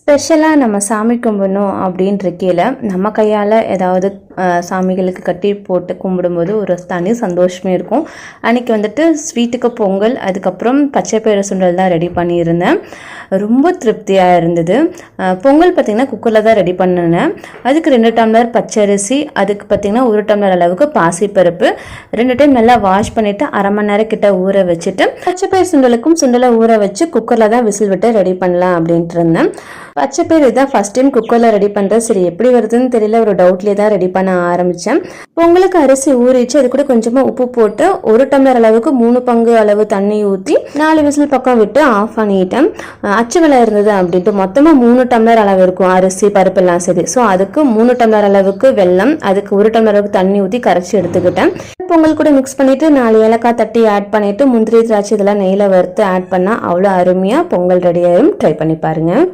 ஸ்பெஷலாக நம்ம சாமி கும்பிடணும் அப்படின்ற இருக்கையில் நம்ம கையால் ஏதாவது சாமிகளுக்கு கட்டி போட்டு கும்பிடும்போது ஒரு தனி சந்தோஷமே இருக்கும். அன்றைக்கி வந்துட்டு ஸ்வீட்டுக்கு பொங்கல், அதுக்கப்புறம் பச்சை பயிறு சுண்டல் தான் ரெடி பண்ணியிருந்தேன். ரொம்ப திருப்தியாக இருந்தது. பொங்கல் பார்த்திங்கன்னா குக்கரில் தான் ரெடி பண்ணினேன். அதுக்கு 2 டம்ளர் பச்சரிசி, அதுக்கு பார்த்திங்கன்னா 1 டம்ளர் அளவுக்கு பாசிப்பருப்பு 2 டைம் நல்லா வாஷ் பண்ணிவிட்டு அரை மணி நேரம் கிட்ட ஊற வச்சுட்டு, பச்சை பயிறு சுண்டலுக்கும் சுண்டலை ஊற வச்சு குக்கரில் தான் விசில் விட்டு ரெடி பண்ணலாம் அப்படின்ட்டு இருந்தேன். பச்சை பயிறு இதான் ஃபஸ்ட் டைம் குக்கரில் ரெடி பண்ணுறேன். சரி எப்படி வருதுன்னு தெரியல, ஒரு டவுட்லேயே தான் ரெடி பண்ண ஆரம்பித்தேன். பொங்கலுக்கு அரிசி ஊறிச்சு, அது கூட கொஞ்சமாக உப்பு போட்டு 1 டம்ளர் அளவுக்கு 3 பங்கு அளவு தண்ணி ஊற்றி 4 விசில் பக்கம் விட்டு ஆஃப் பண்ணிட்டேன். அச்சு வெலை இருந்தது அப்படின்ட்டு மொத்தமாக 3 டம்ளர் அளவு இருக்கும் அரிசி பருப்பெல்லாம் சரி. ஸோ அதுக்கு 3 டம்ளர் அளவுக்கு வெல்லம், அதுக்கு 1 டம்ளர் அளவுக்கு தண்ணி ஊற்றி கரைச்சி எடுத்துக்கிட்டேன். பொங்கல் கூட மிக்ஸ் பண்ணிவிட்டு 4 ஏலக்காய் தட்டி ஆட் பண்ணிவிட்டு முந்திரி திராட்சை இதெல்லாம் நெய்யில் வறுத்து ஆட் பண்ணால் அவ்வளோ அருமையாக பொங்கல் ரெடி ஆகும். ட்ரை பண்ணி பாருங்கள்.